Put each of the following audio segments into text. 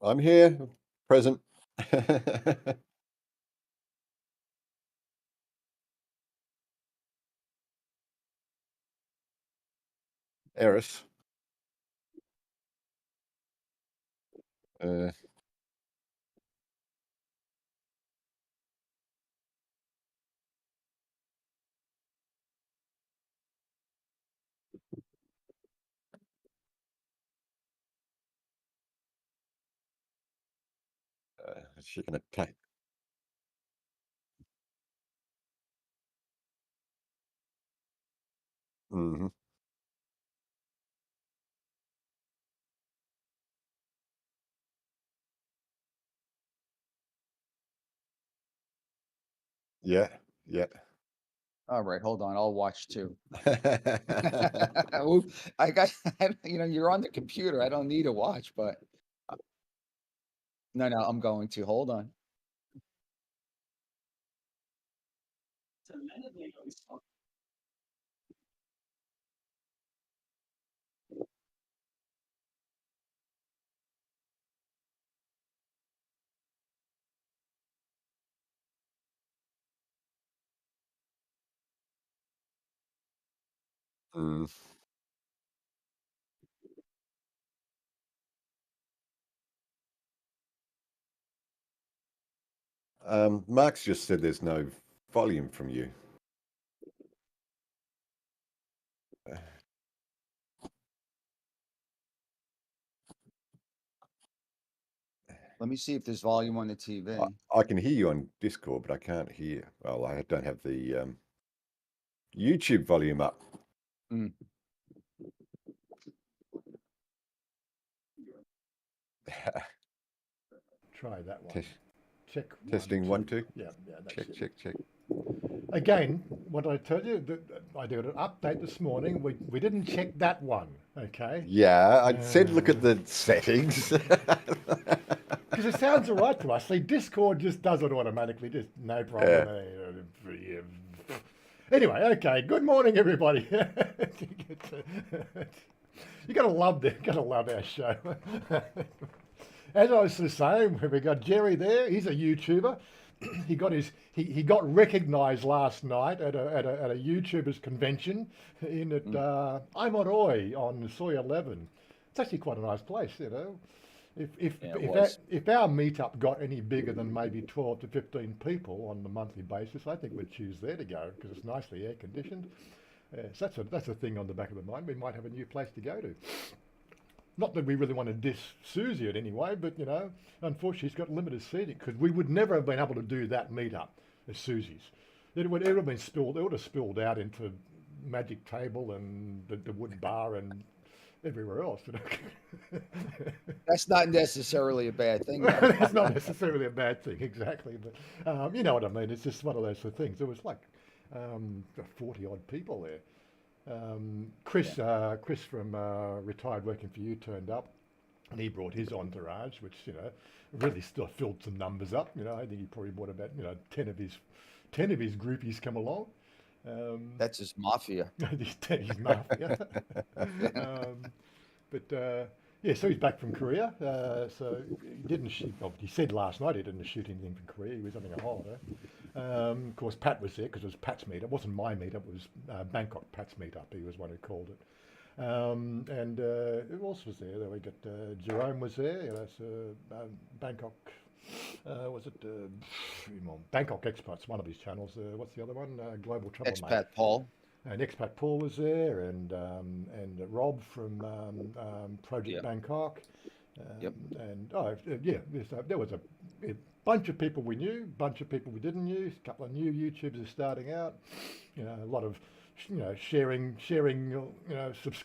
I'm here, present. Eris. Uh, she can attack. Hmm. Yeah, yeah. All right, hold on. I'll watch too. Oop, I got, you're on the computer. I don't need to watch, but no, I'm going to. Hold on. Mm. Mark's just said there's no volume from you. Let me see if there's volume on the I, TV. I can hear you on Discord, but I can't hear. Well, I don't have the YouTube volume up. Mm. Try that one. Test, Check testing 1, 2. Yeah, that's Check, it. check, check. Again, what I told you, I did an update this morning. We didn't check that one, okay? Yeah, I said look at the settings. Because it sounds all right to us. See, Discord just does it automatically, just no problem. Anyway, okay. Good morning, everybody. You gotta love our show. As I was saying, we got Jerry there. He's a YouTuber. He got recognised last night at a YouTubers convention in at Aomoroi on Soy 11. It's actually quite a nice place, you know. Yeah, it was. If our meetup got any bigger than maybe 12 to 15 people on a monthly basis, I think we'd choose there to go because it's nicely air conditioned. So that's a thing on the back of the mind. We might have a new place to go to. Not that we really want to diss Susie in any way, but you know, unfortunately, she's got limited seating because we would never have been able to do that meetup as Susie's. It would have been spilled. It would have spilled out into Magic Table and the wood bar and everywhere else. You know? That's not necessarily a bad thing, though. It's not necessarily a bad thing, exactly. But you know what I mean. It's just one of those things. There was like 40 odd people there. Chris from Retired Working for You turned up, and he brought his entourage, which you know really still filled some numbers up. You know, I think he probably brought about 10 of his groupies come along. That's his mafia. his mafia. um, but yeah, so he's back from Korea. So he didn't shoot. Well, he said last night he didn't shoot anything from Korea. He was having a holiday. Of course, Pat was there because it was Pat's meetup. It wasn't my meetup. It was Bangkok Pat's meetup. He was one who called it. And who else was there? We got Jerome was there. You know, so, Bangkok. Was it Bangkok Expats? One of his channels. What's the other one? Global Troublemaker. Expat Paul. And Expat Paul was there, and Rob from Project Yep. Bangkok. Yep. And yeah, there was a bunch of people we knew, bunch of people we didn't use, a couple of new YouTubers starting out. You know, a lot of sharing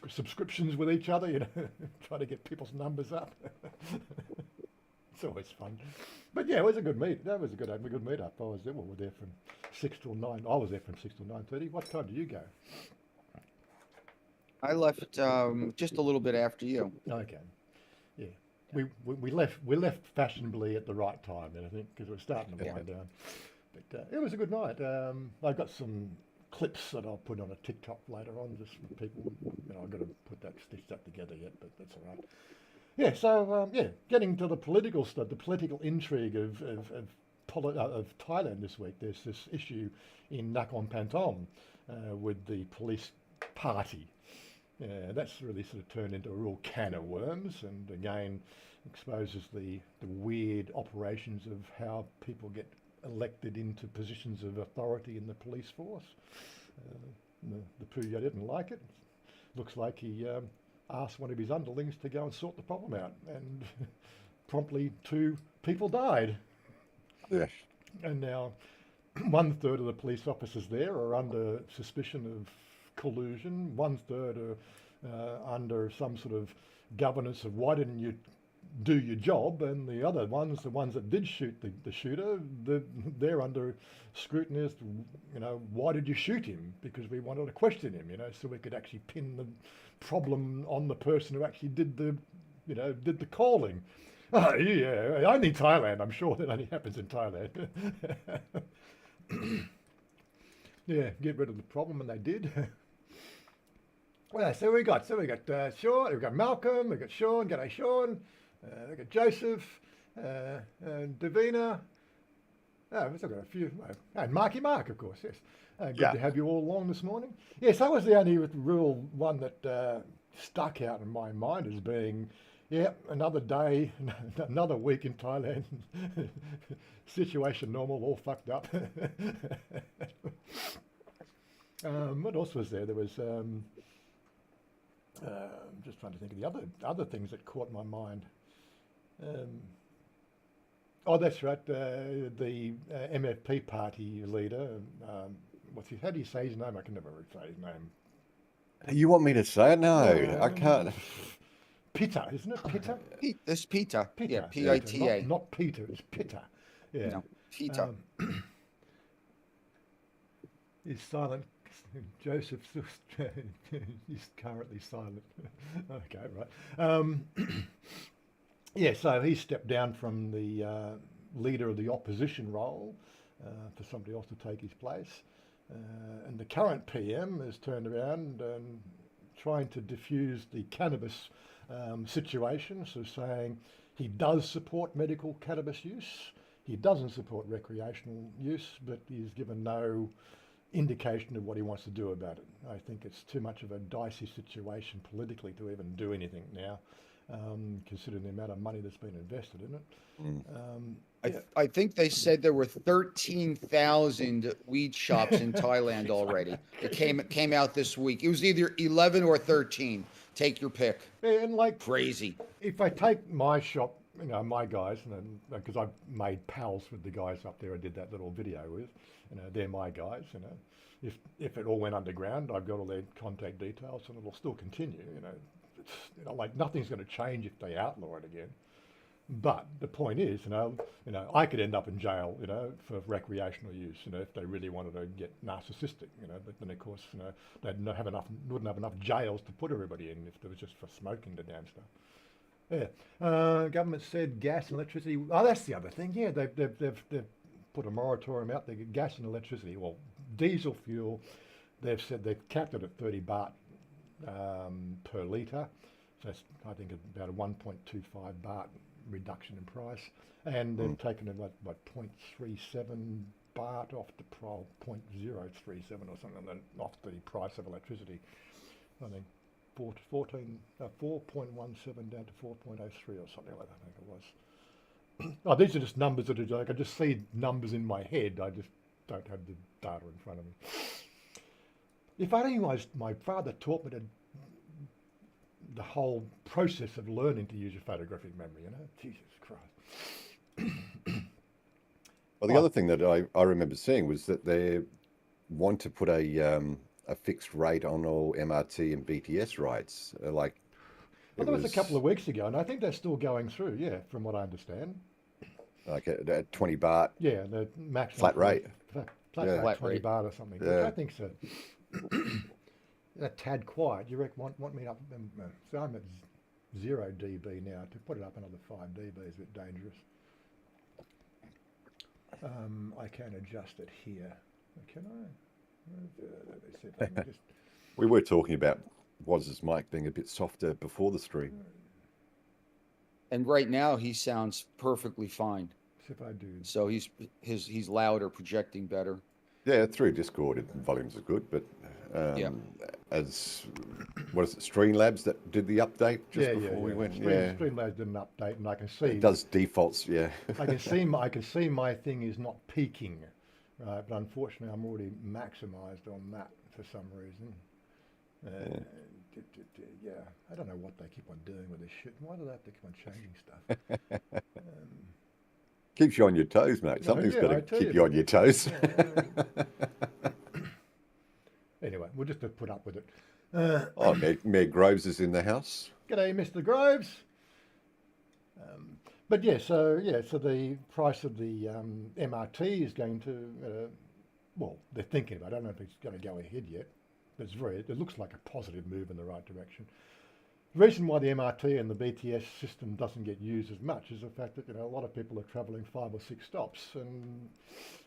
subscriptions with each other. You know, trying to get people's numbers up. It's always fun. But yeah, it was a good meet. That was a good meetup. I was there. We were there from 6 till 9. I was there from 6 till 9:30. What time did you go? I left just a little bit after you. Okay. Yeah. We left fashionably at the right time, I think, because it was starting to wind down. But it was a good night. I got some clips that I'll put on a TikTok later on, just for people. I've got to stitch that together yet, but that's all right. Yeah, so getting to the political stuff, the political intrigue of Thailand this week. There's this issue in Nakhon Pathom with the police party. That's really sort of turned into a real can of worms, and again exposes the weird operations of how people get elected into positions of authority in the police force. The Puya didn't like it. Looks like he asked one of his underlings to go and sort the problem out, and promptly 2 people died. Yes. And now 1/3 of the police officers there are under suspicion of collusion. 1/3 are under some sort of governance of why didn't you do your job, and the other ones, the ones that did shoot the shooter, they're under scrutiny as to, why did you shoot him? Because we wanted to question him, so we could actually pin the problem on the person who actually did the calling. Oh, yeah, only Thailand. I'm sure that only happens in Thailand. Yeah, get rid of the problem, and they did. Well, so we got Sean, we got Malcolm, we got Sean, g'day Sean, we got Joseph, and Davina. Oh, we've still got a few, and Marky Mark, of course, yes. Good to have you all along this morning. Yes, that was the only real one that stuck out in my mind as being, another day, another week in Thailand. Situation normal, all fucked up. What else was there? There was, just trying to think of the other things that caught my mind. Oh, that's right. The MFP party leader. How do you say his name? I can never say his name. You want me to say it? No, I can't. Pitta, isn't it? Pitta? This Pita. Pitta. Yeah, P-I-T-A. Not Peter, it's Pitta. Yeah. No, Pita. He's silent. Joseph is currently silent. Okay, right. Yeah, so he stepped down from the leader of the opposition role for somebody else to take his place. And the current PM has turned around and trying to diffuse the cannabis situation, so saying he does support medical cannabis use, he doesn't support recreational use, but he's given no indication of what he wants to do about it. I think it's too much of a dicey situation politically to even do anything now, considering the amount of money that's been invested in it. I think they said there were 13,000 weed shops in Thailand already. It came out this week. It was either 11 or 13. Take your pick. And like Crazy. if I take my shop, my guys, and because I've made pals with the guys up there I did that little video with, they're my guys, if it all went underground, I've got all their contact details and it'll still continue, it's, like nothing's going to change if they outlaw it again. But the point is, I could end up in jail, for recreational use, if they really wanted to get narcissistic, but then of course, wouldn't have enough jails to put everybody in if it was just for smoking the damn stuff. Yeah. Government said gas and electricity. Oh, that's the other thing. Yeah, they've put a moratorium out. They get gas and electricity. Well, diesel fuel, they've said they've capped it at 30 baht per litre. So that's, I think, about a 1.25 baht reduction in price. And they've taken it by 0.37 baht off the 0.037 or something off the price of electricity. I think 4.17 down to 4.03 or something like that, I think it was. Oh, these are just numbers that are like, I just see numbers in my head. I just don't have the data in front of me. If only my father taught me the whole process of learning to use a photographic memory, Jesus Christ. Well, the other thing that I remember seeing was that they want to put a fixed rate on all MRT and BTS rights. Well, that was a couple of weeks ago, and I think they're still going through, from what I understand. Like at 20 baht. Yeah, the maximum. Flat rate. Flat rate, 20 baht or something. Yeah. I think so. A tad quiet. You reckon want me up? So I'm at 0 dB now. To put it up another 5 dB is a bit dangerous. I can adjust it here. Can I? Let me see if I can just... We were talking about Waz's mic being a bit softer before the stream. And right now he sounds perfectly fine. See if I do. So he's louder, projecting better. Yeah, through Discord, volumes are good, but Yeah. um, as what is it, Streamlabs that did the update just Yeah, yeah, before we yeah. went? Yeah, Streamlabs did an update, and I can it see, does defaults. Yeah, I can see my thing is not peaking, right? But unfortunately, I'm already maximized on that for some reason. yeah. Yeah, I don't know what they keep on doing with this shit. Why do they have to keep on changing stuff? Keeps you on your toes, mate. No, Something's got yeah, to I tell keep you, you on your toes. anyway, we'll just have to put up with it. Oh, Mayor Groves is in the house. G'day, Mr. Groves. But so the price of the MRT is going to, well, they're thinking about it. I don't know if it's going to go ahead yet, but it looks like a positive move in the right direction. The reason why the MRT and the BTS system doesn't get used as much is the fact that, a lot of people are travelling 5 or 6 stops, and,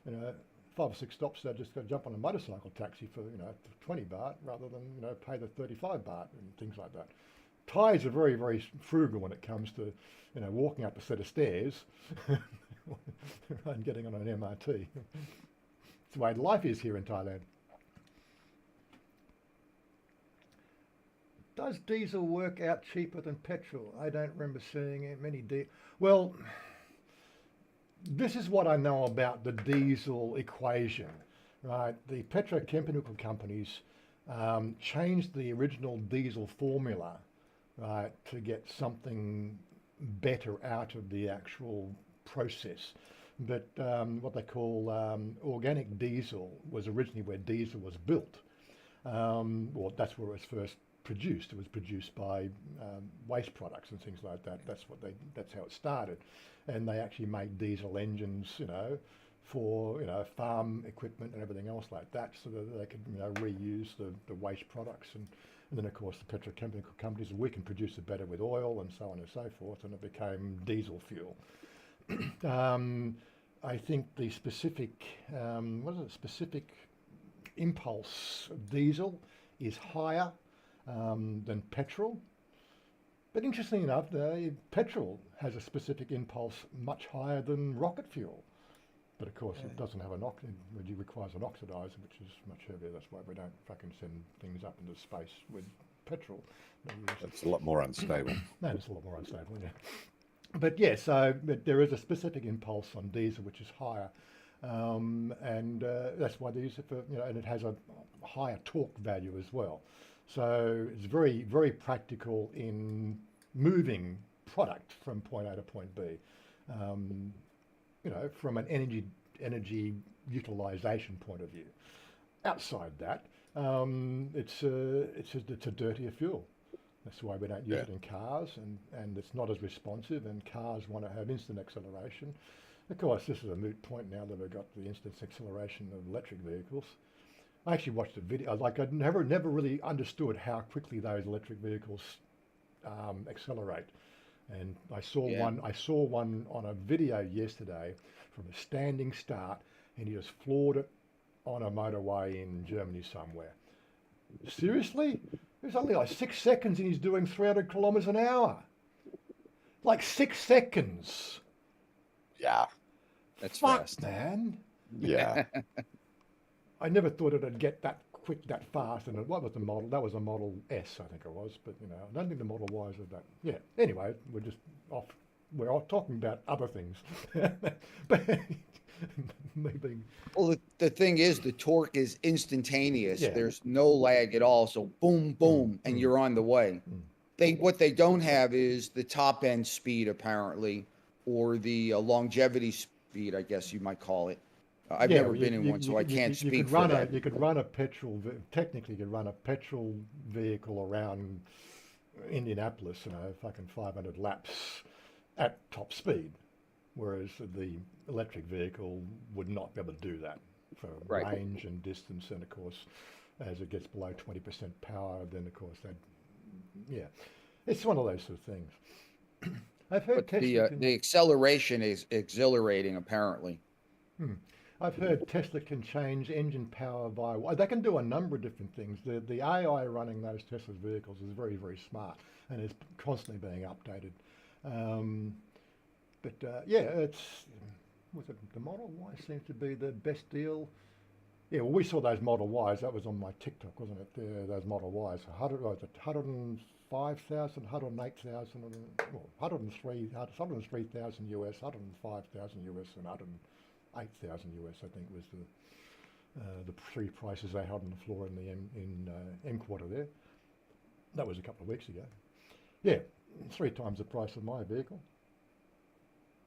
5 or 6 stops, they're just going to jump on a motorcycle taxi for, for 20 baht rather than, pay the 35 baht and things like that. Thais are very, very frugal when it comes to, walking up a set of stairs and getting on an MRT. It's the way life is here in Thailand. Does diesel work out cheaper than petrol? I don't remember seeing many Well, this is what I know about the diesel equation, right? The petrochemical companies changed the original diesel formula, right, to get something better out of the actual process. But what they call organic diesel was originally where diesel was built. Well, that's where it was first produced. It was produced by waste products and things like that. That's how it started. And they actually made diesel engines, for farm equipment and everything else like that, so that they could reuse the waste products. And then of course the petrochemical companies, we can produce it better with oil and so on and so forth, and it became diesel fuel. I think the specific specific impulse of diesel is higher than petrol. But interestingly enough, petrol has a specific impulse much higher than rocket fuel. But of course, it doesn't have it requires an oxidizer, which is much heavier. That's why we don't fucking send things up into space with petrol. It's a lot more unstable. No, it's a lot more unstable, yeah. But yeah, but there is a specific impulse on diesel which is higher, and that's why they use it for, and it has a higher torque value as well. So it's very, very practical in moving product from point A to point B. From an energy utilization point of view. Outside that, it's a dirtier fuel. That's why we don't use it in cars, and it's not as responsive, and cars want to have instant acceleration. Of course, this is a moot point now that we've got the instant acceleration of electric vehicles. I actually watched a video, I never really understood how quickly those electric vehicles accelerate. And I saw one on a video yesterday from a standing start, and he just floored it on a motorway in Germany somewhere. Seriously? It was only like 6 seconds and he's doing 300 kilometers an hour. Like 6 seconds. Yeah. That's Fuck, fast. man. Yeah. I never thought it'd get that quick, that fast. And what was the model? That was a Model S, I think it was. But, I don't think the Model Y is that. Yeah. Anyway, we're all talking about other things. But maybe. Well, the thing is, the torque is instantaneous. Yeah. There's no lag at all. So boom, boom, and you're on the way. What they don't have is the top end speed, apparently, or the longevity speed, I guess you might call it. I've never been in one, so I can't speak for that. You could run a technically you could run a petrol vehicle around Indianapolis, fucking 500 laps at top speed, whereas the electric vehicle would not be able to do that for range and distance. And of course, as it gets below 20% power, then of course it's one of those sort of things. I've heard the acceleration is exhilarating, apparently. I've heard Tesla can change engine power they can do a number of different things. The AI running those Tesla vehicles is very, very smart and is constantly being updated. Um, yeah, was it the Model Y seems to be the best deal. Yeah, well, we saw those Model Ys. That was on my TikTok, wasn't it? Those Model Ys. 105,000, 108,000, well, 103,000 US, 105,000 US, and 108,000 US. I think was the three prices they had on the floor in the M quarter there. That was a couple of weeks ago. Yeah, 3 times the price of my vehicle.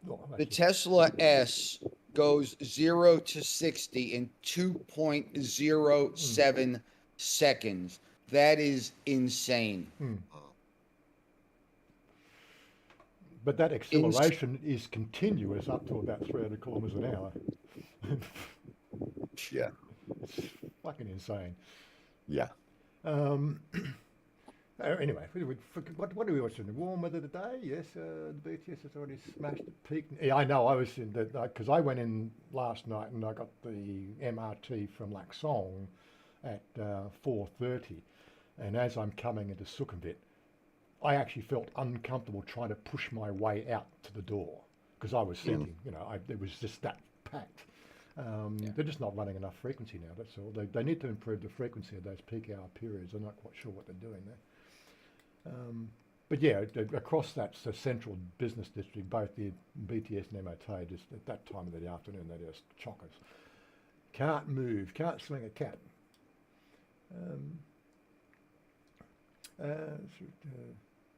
Well, The Tesla S goes 0 to 60 in 2.07 seconds. That is insane. But that acceleration is continuous up to about 300 kilometers an hour. Yeah. It's fucking insane. Yeah. Anyway, what do we watch in the warm weather today? Yes, the BTS has already smashed the peak. Yeah, I know. I was in because I went in last night and I got the MRT from Laksong at 4:30, and as I'm coming into Sukhumvit, I actually felt uncomfortable trying to push my way out to the door because I was thinking, it was just that packed. They're just not running enough frequency now. That's all. They need to improve the frequency of those peak hour periods. I'm not quite sure what they're doing there. But yeah, across that central business district, both the BTS and MOT, just at that time of the afternoon, they just chock us. Can't move, can't swing a cat. The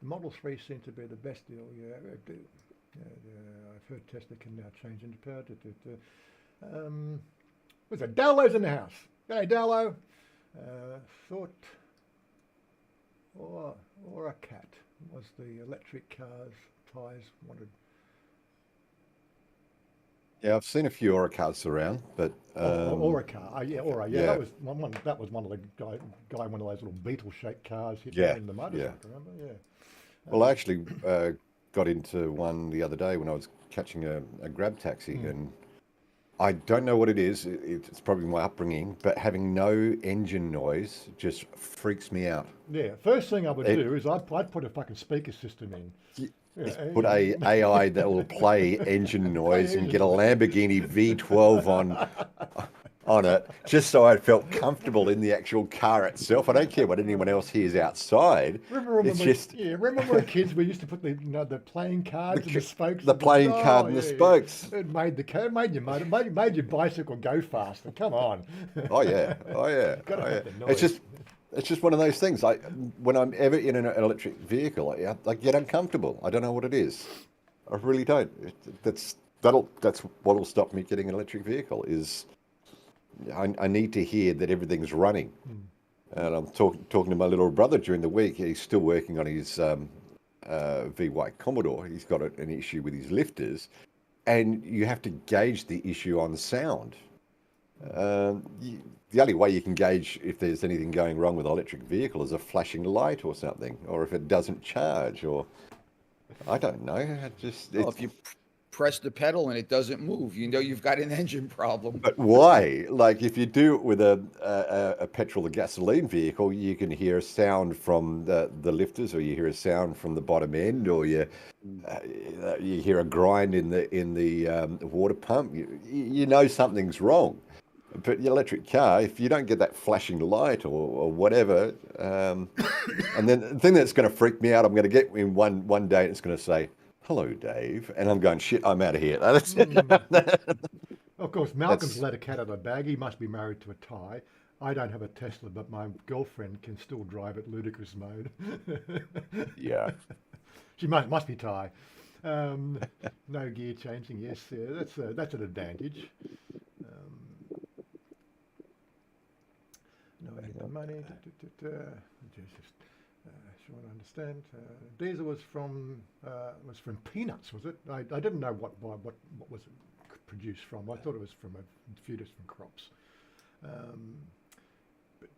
Model 3 seems to be the best deal. Yeah, I've heard Tesla can now change into power. What's that? Dallo's in the house. Hey, Dallo. Thought, or a cat was the electric cars tyres wanted. Yeah, I've seen a few Aura cars around, but Aura car, Aura, yeah. That was one. That was one of the guy, one of those little beetle-shaped cars hit in the mud. Yeah. Remember? Yeah. Well, I actually got into one the other day when I was catching a grab taxi, and I don't know what it is. It's probably my upbringing, but having no engine noise just freaks me out. Yeah. First thing I would do is I'd put a fucking speaker system in. Put a AI that will play engine noise and get a Lamborghini V12 on it, just so I felt comfortable in the actual car itself. I don't care what anyone else hears outside. Remember when we were kids, we used to put the playing cards and the spokes. The playing card and the spokes. It made made your bicycle go faster. Come on. Oh yeah. Have the noise. It's just one of those things. When I'm ever in an electric vehicle, I get uncomfortable. I don't know what it is. I really don't. That's what'll stop me getting an electric vehicle. Is I need to hear that everything's running. And I'm talking to my little brother during the week. He's still working on his V White Commodore. He's got an issue with his lifters, and you have to gauge the issue on sound. The only way you can gauge if there's anything going wrong with an electric vehicle is a flashing light or something, or if it doesn't charge, or I don't know. If you press the pedal and it doesn't move, you've got an engine problem. But why? Like if you do it with a petrol or gasoline vehicle, you can hear a sound from the lifters, or you hear a sound from the bottom end, or you hear a grind in the water pump. You know something's wrong. But your electric car, if you don't get that flashing light or whatever, and then the thing that's going to freak me out, I'm going to get in one day and it's going to say, "Hello, Dave," and I'm going, "Shit, I'm out of here." Of course, Malcolm's let a cat out of the bag. He must be married to a Thai. I don't have a Tesla, but my girlfriend can still drive at ludicrous mode. Yeah. She must be Thai. No gear changing. Yes, that's an advantage. No, I need the money. Jesus, sure, I understand. Diesel was from peanuts, was it? I didn't know what was it produced from. I thought it was from a few different crops. But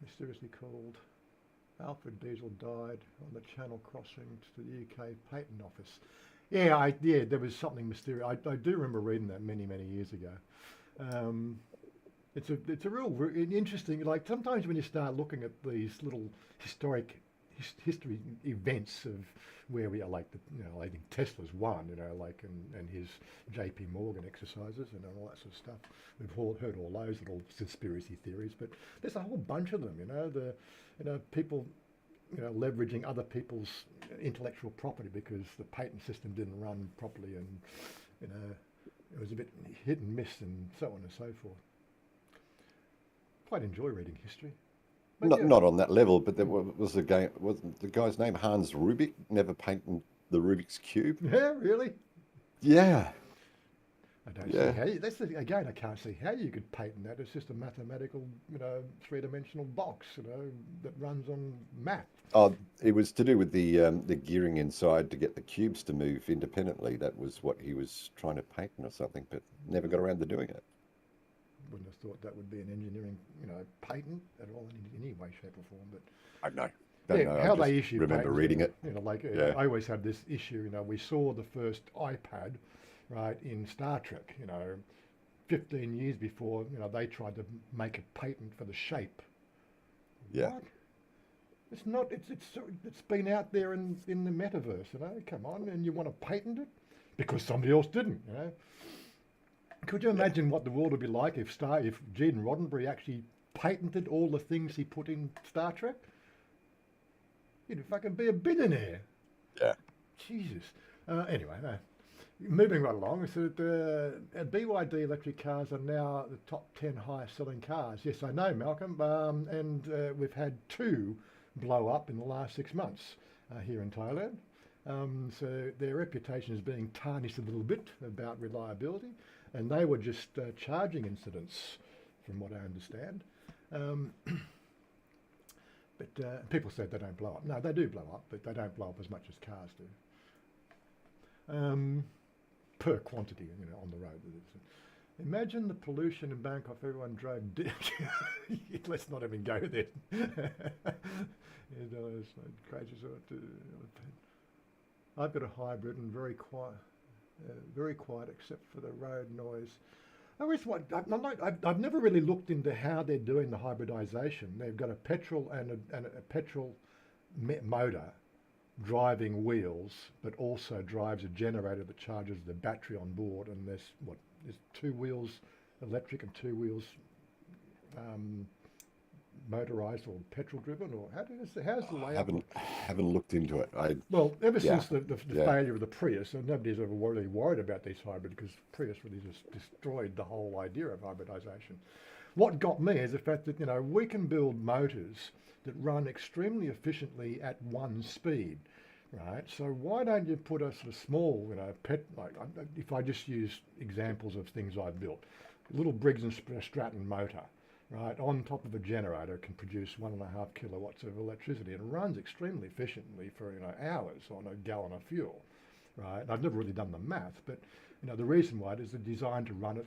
mysteriously called Alfred Diesel died on the Channel crossing to the UK Patent Office. Yeah, there was something mysterious. I do remember reading that many years ago. It's a real interesting. Like sometimes when you start looking at these little history events of where we are, like I think Tesla's one, like and his J.P. Morgan exercises and all that sort of stuff. We've all heard all those little conspiracy theories, but there's a whole bunch of them. People leveraging other people's intellectual property because the patent system didn't run properly, and it was a bit hit and miss, and so on and so forth. Quite enjoy reading history. But Not on that level, but there was the game. Was the guy's name Hans Rubik? Never painted the Rubik's cube. Yeah, really. Yeah. I don't see how. Again, I can't see how you could patent that. It's just a mathematical, three-dimensional box, that runs on math. Oh, it was to do with the gearing inside to get the cubes to move independently. That was what he was trying to patent or something, but never got around to doing it. Wouldn't have thought that would be an engineering, patent at all in any way, shape, or form. But I don't know. How I they just issue remember patents, reading it. I always have this issue. We saw the first iPad, right, in Star Trek. 15 years before, they tried to make a patent for the shape. Yeah. What? It's not. It's been out there in the metaverse. Come on, and you want to patent it because somebody else didn't. Could you imagine what the world would be like if Gene Roddenberry actually patented all the things he put in Star Trek? He'd fucking be a billionaire. Yeah. Jesus. Anyway, moving right along. So BYD electric cars are now the top 10 highest selling cars. Yes, I know, Malcolm. And we've had 2 blow up in the last 6 months here in Thailand. So their reputation is being tarnished a little bit about reliability. And they were just charging incidents, from what I understand. But people said they don't blow up. No, they do blow up, but they don't blow up as much as cars do. Per quantity, on the road. Imagine the pollution in Bangkok if everyone drove. Let's not even go there. It's crazy. I've got a hybrid and very quiet. Very quiet except for the road noise. I've never really looked into how they're doing the hybridization. They've got a petrol and a petrol motor driving wheels, but also drives a generator that charges the battery on board. And there's 2 wheels electric and 2 wheels motorized or petrol driven, or how's the layout? Haven't looked into it. Ever since the failure of the Prius, and nobody's ever really worried about these hybrids because Prius really just destroyed the whole idea of hybridization. What got me is the fact that we can build motors that run extremely efficiently at 1 speed, right? So why don't you put a sort of small, if I just use examples of things I've built, little Briggs and Stratton motor. Right, on top of a generator can produce 1.5 kilowatts of electricity and runs extremely efficiently for hours on a gallon of fuel. Right, and I've never really done the math, but the reason why it is designed to run at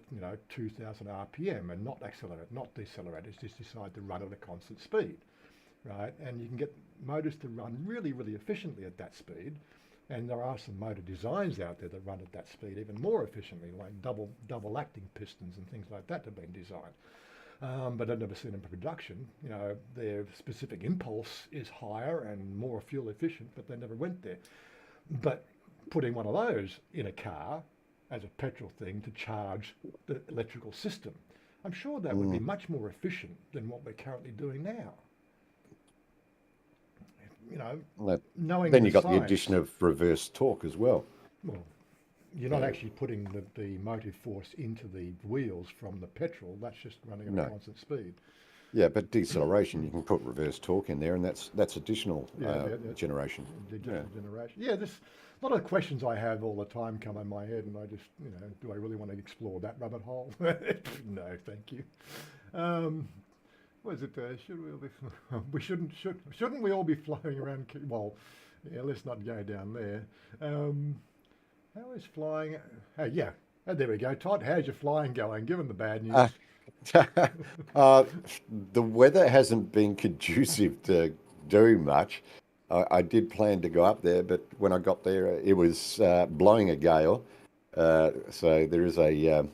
2,000 RPM and not accelerate, not decelerate. It's just designed to run at a constant speed. Right, and you can get motors to run really, really efficiently at that speed. And there are some motor designs out there that run at that speed even more efficiently, like double acting pistons and things like that have been designed. But I've never seen them in production. Their specific impulse is higher and more fuel efficient, but they never went there. But putting one of those in a car as a petrol thing to charge the electrical system, I'm sure that would be much more efficient than what we're currently doing now. Knowing then you got science, the addition of reverse torque as well. Well, you're not actually putting the motive force into the wheels from the petrol. That's just running at a constant speed. Yeah, but deceleration, you can put reverse torque in there, and that's additional generation. Generation. Yeah, there's a lot of questions I have all the time come in my head, and I just, do I really want to explore that rabbit hole? No, thank you. What is it? Shouldn't we all be flying around? Well, yeah, let's not go down there. How is flying? Oh, yeah. Oh, there we go. Todd, how's your flying going? Given the bad news. The weather hasn't been conducive to doing much. I did plan to go up there, but when I got there, it was blowing a gale. So there is an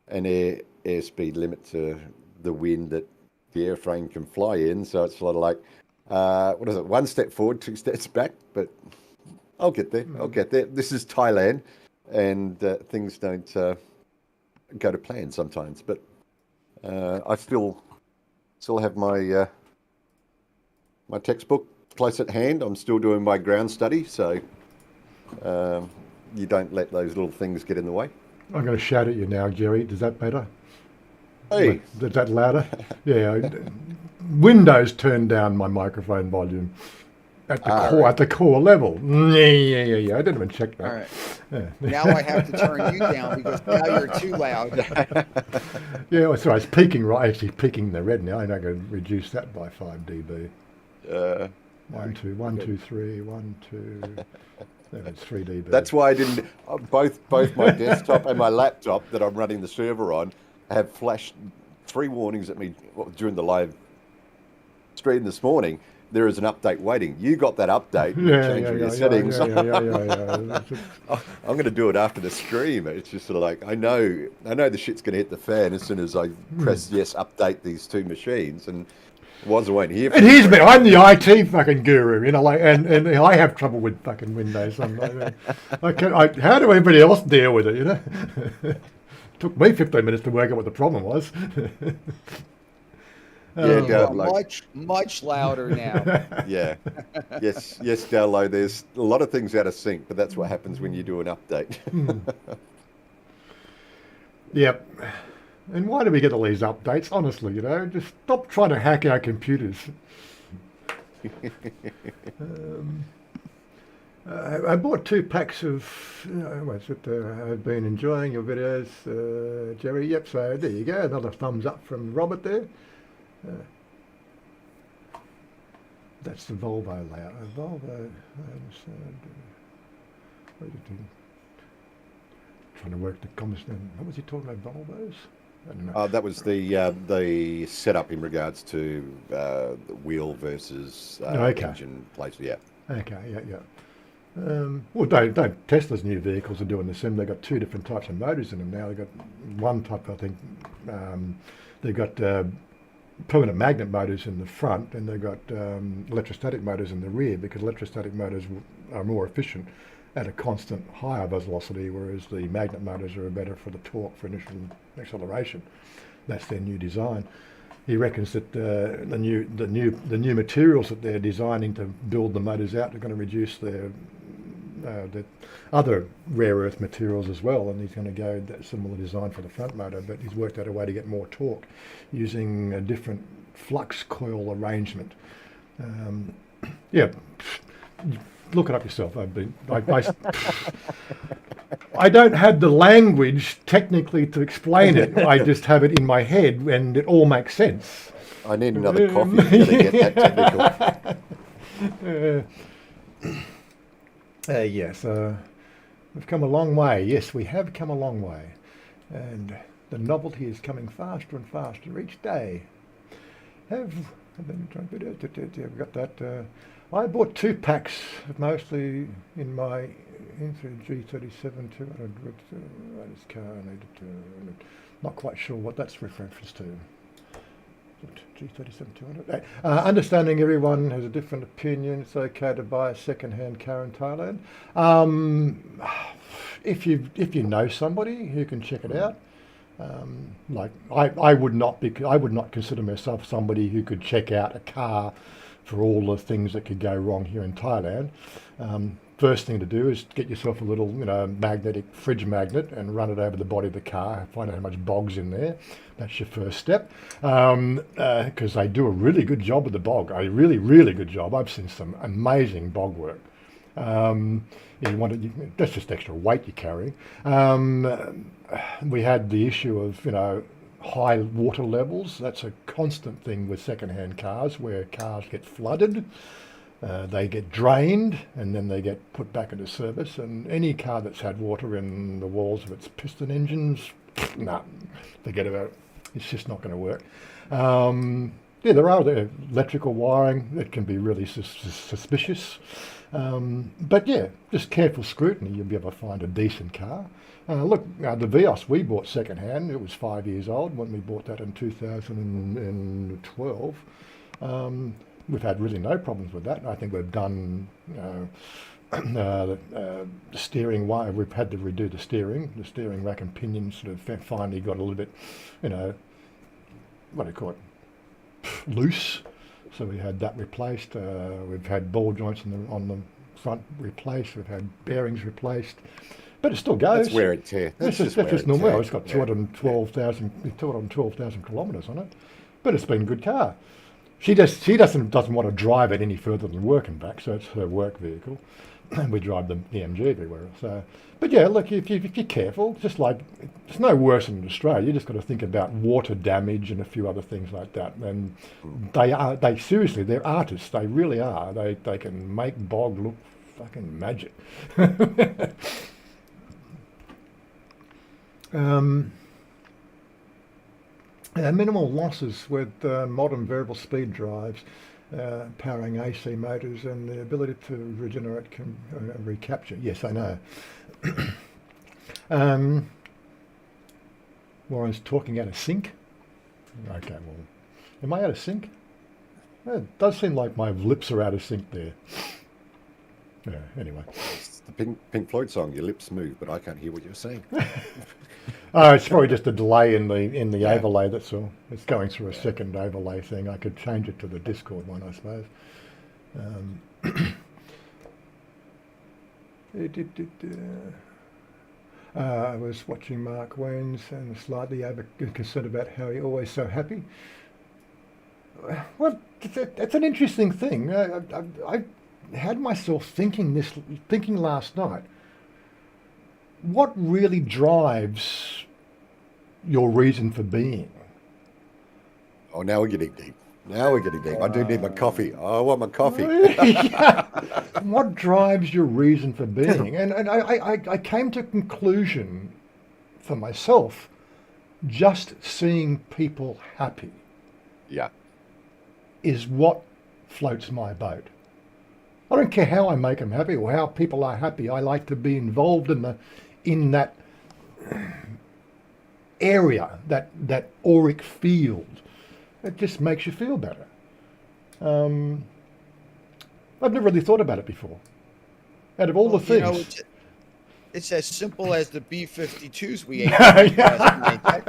airspeed limit to the wind that the airframe can fly in. So it's sort of like what is it? One step forward, two steps back, but I'll get there. I'll get there. This is Thailand, and things don't go to plan sometimes. But I still have my my textbook close at hand. I'm still doing my ground study, so you don't let those little things get in the way. I'm going to shout at you now, Jerry. Does that better? Hey, Is that louder? Yeah. Windows turned down my microphone volume at the core right. at the core level. Yeah. I didn't even check that. All right. Yeah. Now I have to turn you down because now you're too loud. Yeah, so it's peaking right. Actually, peaking the red now. I'm going to reduce that by 5 dB. 1, 2, 1, 2, 3, 1, 2. There, it's 3 dB. that's why I didn't. Both my desktop and my laptop that I'm running the server on have flashed 3 warnings at me during the live stream this morning. There is an update waiting. You got that update. Changing your settings. Yeah. I'm going to do it after the stream. It's just sort of like I know the shit's going to hit the fan as soon as I press yes, update these 2 machines, and I won't hear. And here's me. I'm the IT fucking guru, you know, like, and I have trouble with fucking Windows. How do everybody else deal with it, you know? Took me 15 minutes to work out what the problem was. Yeah, Much louder now. yeah, yes, Dallo. There's a lot of things out of sync, but that's what happens when you do an update. Yep. And why do we get all these updates? Honestly, you know, just stop trying to hack our computers. I bought 2 packs of. I've been enjoying your videos, Jerry. Yep. So there you go. Another thumbs up from Robert there. That's the Volvo layout. Volvo. I understand. What are you doing? Trying to work the conversation. What was he talking about? Volvos? I don't know. That was the setup in regards to the wheel versus engine place. Yeah. Okay. Yeah. Well, don't Tesla's new vehicles are doing the same. They've got 2 different types of motors in them now. They've got one type, I think. They've got permanent magnet motors in the front, and they've got electrostatic motors in the rear, because electrostatic motors are more efficient at a constant higher velocity, whereas the magnet motors are better for the torque for initial acceleration. That's their new design. He reckons that the new materials that they're designing to build the motors out are going to reduce the other rare earth materials as well, and he's going to go that similar design for the front motor, but he's worked out a way to get more torque using a different flux coil arrangement. Yeah, look it up yourself. I don't have the language technically to explain it. I just have it in my head, and it all makes sense. I need another coffee to get that technical. Yes, we've come a long way. Yes, we have come a long way. And the novelty is coming faster and faster each day. We've got that. I bought 2 packs, mostly in my G37 200. This car needed to. Not quite sure what that's reference to. G37 200. Understanding everyone has a different opinion. It's okay to buy a second-hand car in Thailand. If you know somebody who can check it out. I would not consider myself somebody who could check out a car for all the things that could go wrong here in Thailand. First thing to do is get yourself a little, magnetic fridge magnet and run it over the body of the car. Find out how much bog's in there. That's your first step, because they do a really good job with the bog. A really, really good job. I've seen some amazing bog work. That's just extra weight you're carrying. We had the issue of, high water levels. That's a constant thing with second-hand cars, where cars get flooded. They get drained, and then they get put back into service. And any car that's had water in the walls of its piston engines, forget about it. It's just not going to work. There are the electrical wiring that can be really suspicious. But yeah, just careful scrutiny, you'll be able to find a decent car. The Vios we bought second-hand, it was 5 years old when we bought that in 2012. we've had really no problems with that. I think we've done the steering. Why we've had to redo the steering rack and pinions sort of finally got a little bit, what do you call it, loose. So we had that replaced. We've had ball joints on the front replaced. We've had bearings replaced, but it still goes. That's wear and tear. That's just normal. It's got 212,000 kilometres on it, but it's been a good car. She doesn't want to drive it any further than work and back, so it's her work vehicle. And we drive the MG everywhere. So, but yeah, look, if you're careful, just like it's no worse than in Australia. You just got to think about water damage and a few other things like that. And they seriously, they're artists. They really are. They can make bog look fucking magic. Minimal losses with modern variable speed drives. Powering AC motors and the ability to regenerate recapture. Yes, I know. Warren's talking out of sync. Okay, well, am I out of sync? It does seem like my lips are out of sync there. Yeah, anyway. It's the Pink Floyd song, your lips move, but I can't hear what you're saying. It's probably just a delay in the overlay, that's all. It's going through a second overlay thing. I could change it to the Discord one, I suppose. I was watching Mark Wayne's and slightly concerned about how he's always so happy. Well, it's an interesting thing. I had myself thinking last night. What really drives your reason for being? Oh, now we're getting deep. I do need my coffee. I want my coffee. What drives your reason for being? And I came to a conclusion for myself, just seeing people happy is what floats my boat. I don't care how I make them happy or how people are happy. I like to be involved in that area, that auric field. It just makes you feel better. I've never really thought about it before. Out of all the things, it's as simple as the B-52s we ate last night.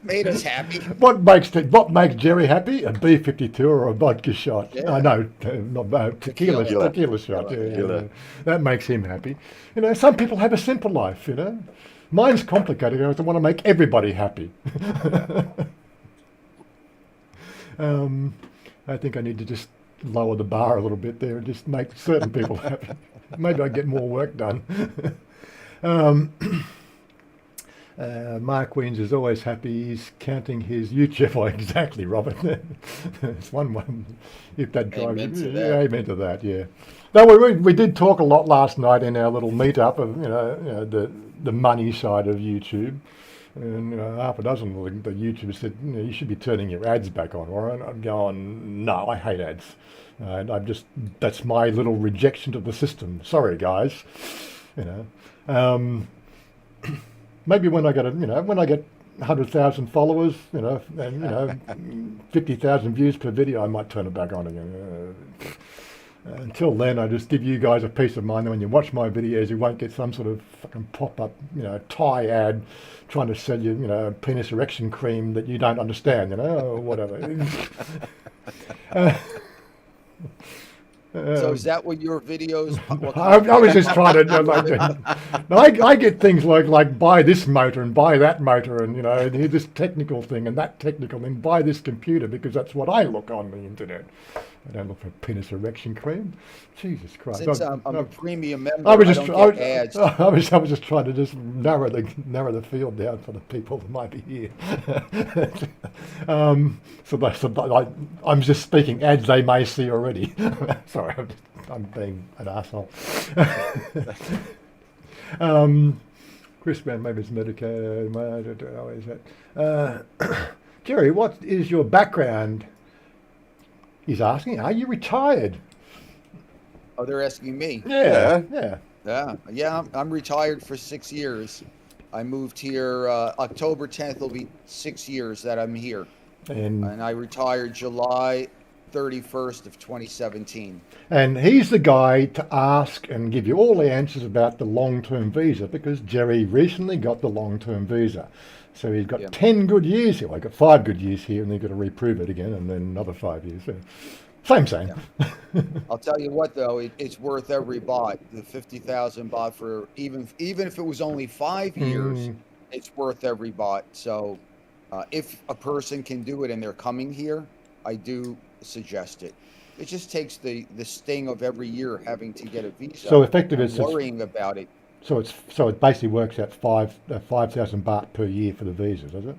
Made us happy. What makes Jerry happy? A B-52 or a vodka shot? Yeah. I know, not tequila shot. Yeah. That makes him happy. Some people have a simple life. Mine's complicated. I want to make everybody happy. I think I need to just lower the bar a little bit there and just make certain people happy. Maybe I get more work done. Mark Weens is always happy. He's counting his YouTube. Oh, exactly, Robert. It's one. If that drives you, amen to that. Yeah. No, we did talk a lot last night in our little meetup of the money side of YouTube, and half a dozen of the YouTubers said you should be turning your ads back on, Warren. I'm going, no, I hate ads. That's my little rejection of the system. Sorry, guys. Maybe when I get 100,000 followers, and 50,000 views per video, I might turn it back on again. Until then, I just give you guys a peace of mind that when you watch my videos, you won't get some sort of fucking pop-up, Thai ad trying to sell you, penis erection cream that you don't understand, or whatever. So is that what your videos? I was just trying to I get things like buy this motor and buy that motor and here's this technical thing and that technical thing. Buy this computer because that's what I look on the internet. I don't look for penis erection cream. Jesus Christ! Since I'm a premium member, I don't get ads. I was just trying to just narrow the field down for the people that might be here. I'm just speaking ads they may see already. Sorry, I'm being an asshole. Chris Brown, maybe it's Medicaid. How is that? Jerry, what is your background? He's asking, are you retired? Oh, they're asking me. Yeah. I'm retired for 6 years. I moved here October 10th. Will be 6 years that I'm here, and I retired July 31st of 2017. And he's the guy to ask and give you all the answers about the long-term visa, because Jerry recently got the long-term visa. So he's got Yeah. 10 good years here. Well, he's got 5 good years here, and then he's got to reprove it again, and then another 5 years. So, same. Yeah. I'll tell you what, though, it's worth every baht. The 50,000 baht for even if it was only 5 years, it's worth every baht. So if a person can do it and they're coming here, I do suggest it. It just takes the sting of every year having to get a visa. So effective, and it's worrying about it. so it basically works out 5,000 baht per year for the visa, does it?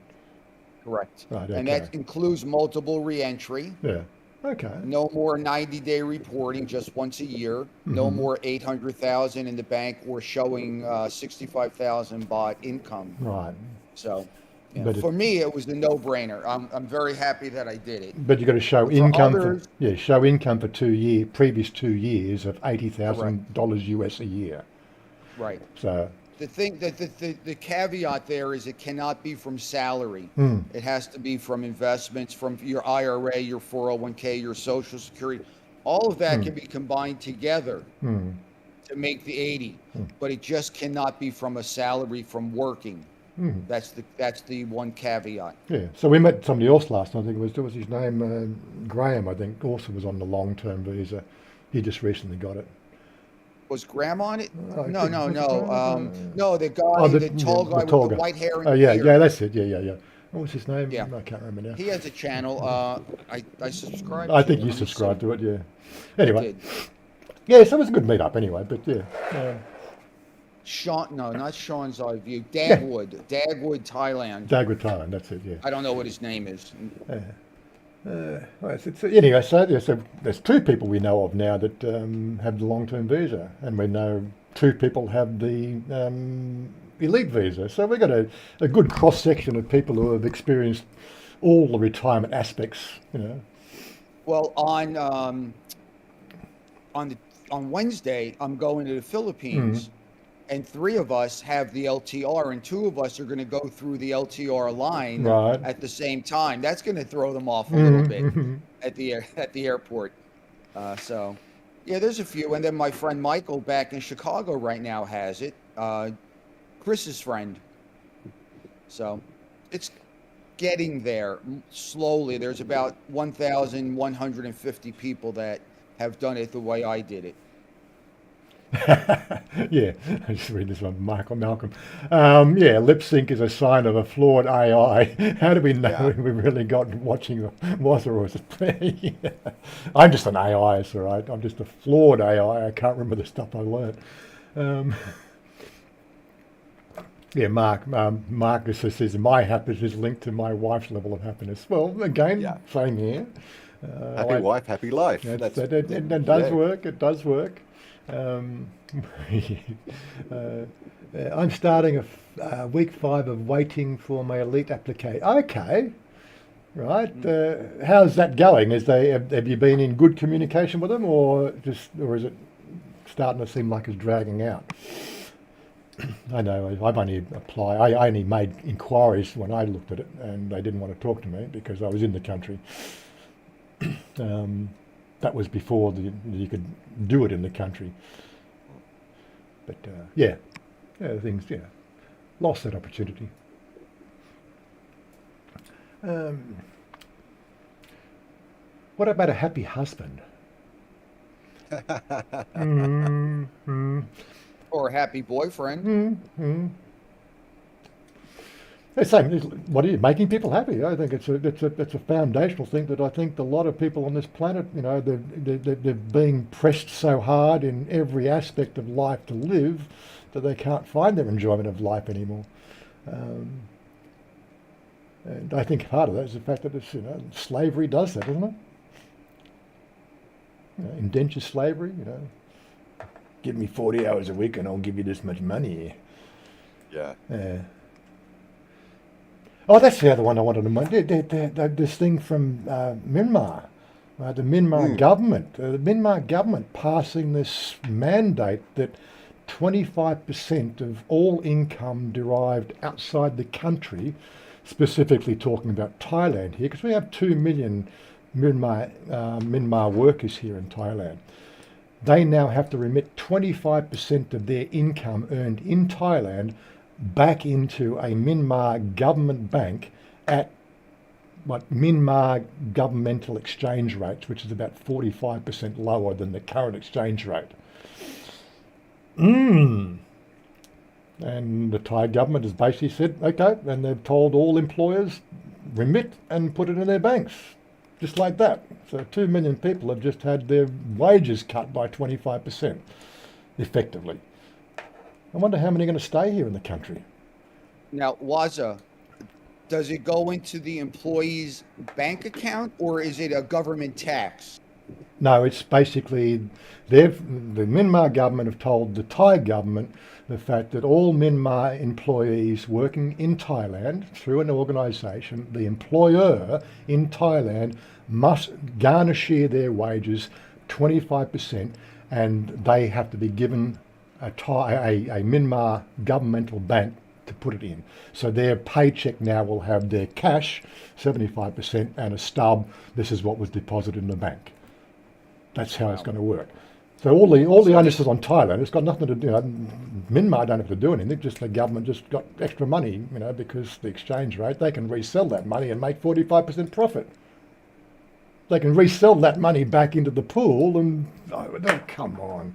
Correct. Right. And Okay. that includes multiple reentry. Yeah. Okay. No more 90-day reporting, just once a year. No more 800,000 in the bank or showing 65,000 baht income. Right. So, yeah, But for me, it was a no-brainer. I'm very happy that I did it. But you've got to show But for income others- show income for previous 2 years of $80,000 US a year. Right. So The thing that the caveat there is it cannot be from salary. It has to be from investments, from your IRA, your 401k, your Social Security. All of that can be combined together to make the 80, but it just cannot be from a salary from working. That's the one caveat. yeah. So we met somebody else last night. I think what was his name? Graham, I think, also was on the long-term visa. He just recently got it. Was Graham on it? I No, think- no, was it no. Graham? No, the guy, Oh, the tall guy with the guy. white hair and Oh yeah, beard. yeah, that's it. Yeah. What was his name? Yeah. I can't remember now. He has a channel. I subscribe. I to think it. you Let me see. subscribed to it. Yeah. I Anyway, did. yeah. So it was a good meet-up anyway. But yeah. Sean, no, not Sean's Eye View. Dagwood, Thailand. Dagwood, Thailand. That's it. Yeah. I don't know what his name is. Well, anyway, so there's 2 people we know of now that have the long-term visa, and we know 2 people have the elite visa. So we've got a good cross-section of people who have experienced all the retirement aspects, you know. Well, on Wednesday, I'm going to the Philippines, and 3 of us have the LTR, and 2 of us are going to go through the LTR line Right. at the same time. That's going to throw them off a little bit at the airport. So, yeah, there's a few, and then my friend Michael back in Chicago right now has it. Chris's friend. So, it's getting there slowly. There's about 1,150 people that have done it the way I did it. Yeah, I just read this one, Malcolm. Yeah, lip sync is a sign of a flawed AI. How do we know Yeah. we really got watching was or was it? Yeah. I'm just an AI, it's all right. I'm just a flawed AI. I can't remember the stuff I learned. Yeah, Mark just says my happiness is linked to my wife's level of happiness. Well, again, Yeah. same here. Happy wife, happy life. It does yeah. work. It does work. I'm starting week 5 of waiting for my elite application. Okay, right. How's that going? Have you been in good communication with them, or is it starting to seem like it's dragging out? I know I've only applied. I only made inquiries when I looked at it, and they didn't want to talk to me because I was in the country. That was before you could do it in the country. But things lost that opportunity. What about a happy husband? Or a happy boyfriend. It's same. What are you making people happy? I think it's a foundational thing that I think a lot of people on this planet, you know, they're being pressed so hard in every aspect of life to live that they can't find their enjoyment of life anymore. And I think part of that is the fact that it's, slavery does that, doesn't it? Indentured slavery, give me 40 hours a week and I'll give you this much money. Yeah. Oh, that's the other one I wanted to mention. This thing from Myanmar, the Myanmar government. The Myanmar government passing this mandate that 25% of all income derived outside the country, specifically talking about Thailand here, because we have 2 million Myanmar workers here in Thailand. They now have to remit 25% of their income earned in Thailand back into a Myanmar government bank at what Myanmar governmental exchange rates, which is about 45% lower than the current exchange rate. And the Thai government has basically said, okay, and they've told all employers, remit and put it in their banks, just like that. So 2 million people have just had their wages cut by 25%, effectively. I wonder how many are going to stay here in the country. Now, Waza, does it go into the employee's bank account or is it a government tax? No, it's basically the Myanmar government have told the Thai government the fact that all Myanmar employees working in Thailand through an organisation, the employer in Thailand must garnish their wages 25%, and they have to be given a Myanmar governmental bank to put it in. So their paycheck now will have their cash, 75%, and a stub. This is what was deposited in the bank. That's how it's going to work. So all the onus is on Thailand. It's got nothing to do. Myanmar don't have to do anything. Just the government just got extra money, because the exchange rate, they can resell that money and make 45% profit. They can resell that money back into the pool, and come on.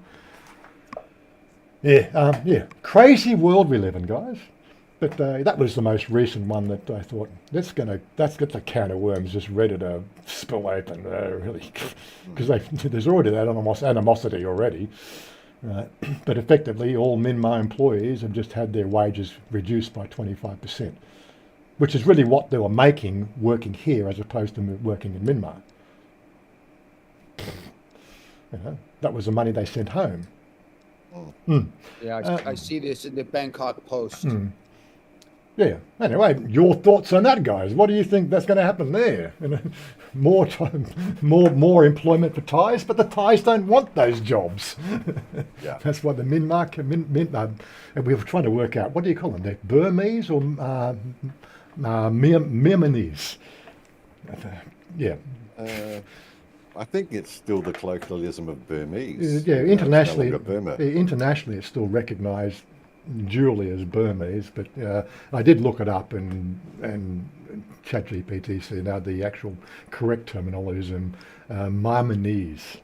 Yeah, crazy world we live in, guys. But that was the most recent one that I thought that's got the can of worms just ready to spill open, really, because there's already that animosity already. But effectively, all Myanmar employees have just had their wages reduced by 25%, which is really what they were making working here as opposed to working in Myanmar. That was the money they sent home. Yeah, I see this in the Bangkok Post. Yeah. Anyway, your thoughts on that, guys? What do you think that's going to happen there? More more employment for Thais, but the Thais don't want those jobs. Yeah. That's why the Myanmar. We were trying to work out, what do you call them? They're Burmese or Myanmarese? Yeah. I think it's still the colloquialism of Burmese. Yeah, internationally, Burma. internationally, it's still recognised duly as Burmese, but I did look it up, and ChatGPT said now the actual correct terminology is Myanmarese.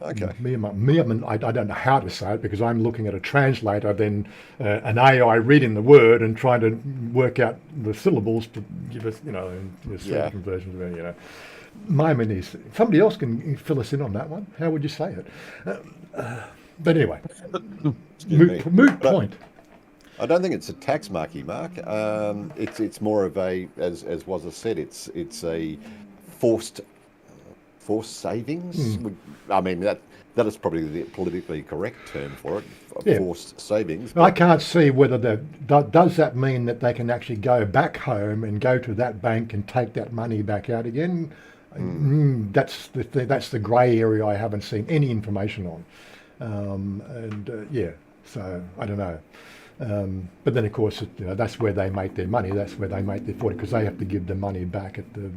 Okay. Myanmar, I don't know how to say it because I'm looking at a translator, then an AI reading the word and trying to work out the syllables to give us, certain versions of it, Myanmarese. Somebody else can fill us in on that one. How would you say it? But anyway, moot point. I don't think it's a tax marky, Mark. It's more of a, as Wazza said, it's a forced savings. I mean that is probably the politically correct term for it. Forced savings. I can't see whether does that mean that they can actually go back home and go to that bank and take that money back out again. That's the grey area I haven't seen any information on. So I don't know. But then, of course, that's where they make their money. That's where they make their 40, because they have to give the money back at the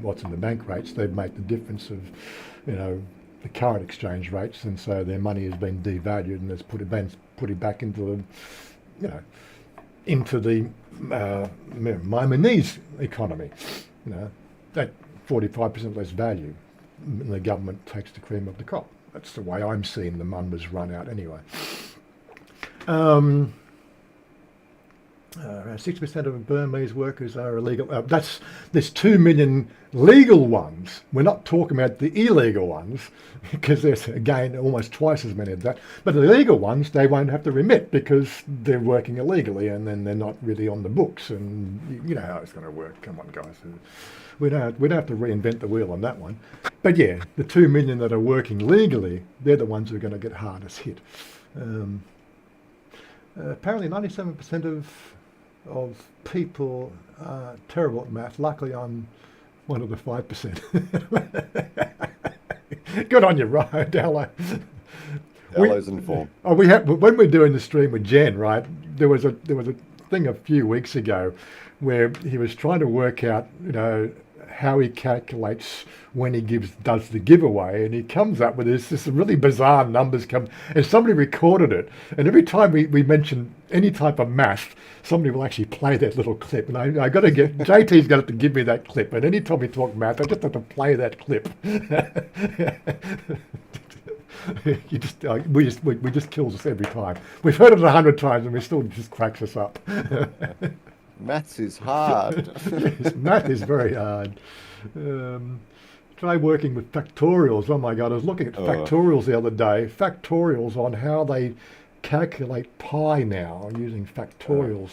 what's in the bank rates. They make the difference of, the current exchange rates, and so their money has been devalued and has put it back into the, into the Myanmarese economy. That 45% less value, and the government takes the cream of the crop. That's the way I'm seeing the numbers run out anyway. 60% of Burmese workers are illegal. There's 2 million legal ones. We're not talking about the illegal ones, because there's, again, almost twice as many of that. But the illegal ones, they won't have to remit because they're working illegally and then they're not really on the books. And you know how it's going to work. Come on, guys. We don't have to reinvent the wheel on that one. But yeah, the 2 million that are working legally, they're the ones who are going to get hardest hit. Apparently 97% of people are terrible at math. Luckily, I'm one of the 5%. Good on you, right, Dallo? Dallo's in form. When we're doing the stream with Jen, right? There was a thing a few weeks ago where he was trying to work out, how he calculates when he does the giveaway, and he comes up with this really bizarre numbers come, and somebody recorded it, and every time we mention any type of math, somebody will actually play that little clip, and I got to get JT's got to give me that clip, and any time we talk math, I just have to play that clip. We just kills us every time. We've heard it 100 times, and we still just cracks us up. Maths is hard. Yes, math is very hard. Try working with factorials. Oh my God, I was looking at factorials the other day. Factorials on how they calculate pi now using factorials.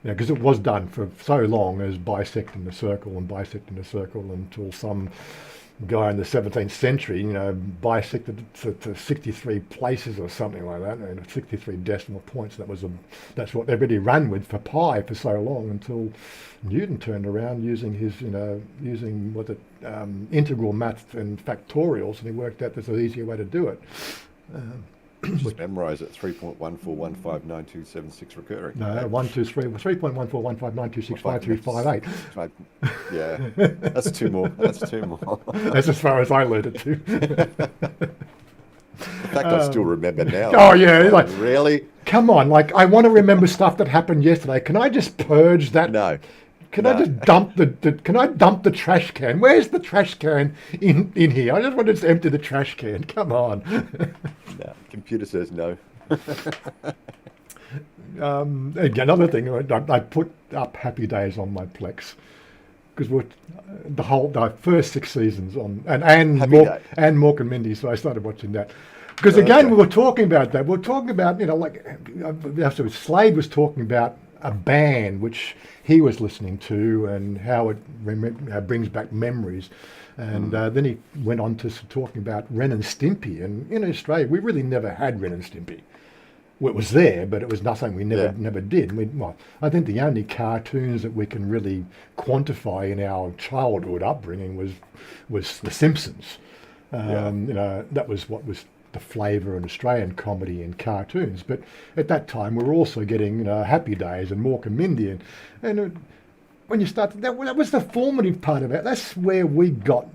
Because it was done for so long as bisecting the circle until some guy in the 17th century, bisected it to 63 places or something like that, 63 decimal points. That's what everybody ran with for pi for so long until Newton turned around using his, integral maths and factorials, and he worked out there's an easier way to do it. Just memorise it, 3.14159276 recurring. No, 3.141592653558. Yeah, that's two more. That's That's as far as I learned it too. In fact, I still remember now. Oh yeah, like really? Come on, like I want to remember stuff that happened yesterday. Can I just purge that? No. Can I just dump Can I dump the trash can? Where's the trash can in here? I just want to just empty the trash can. Come on. No, computer says no. Another thing, I put up Happy Days on my Plex because the first 6 seasons on and Mork and Mindy, so I started watching that. Because again, we were talking about that. We were talking about Slade was talking about a band which he was listening to and how it brings back memories. And then he went on to talking about Ren and Stimpy. And in Australia, we really never had Ren and Stimpy. Well, it was there, but it was nothing we never did. I think the only cartoons that we can really quantify in our childhood upbringing was The Simpsons. That was what was the flavour in Australian comedy and cartoons. But at that time, we were also getting Happy Days and Mork and Mindy. And when you start, that was the formative part of it. That's where we got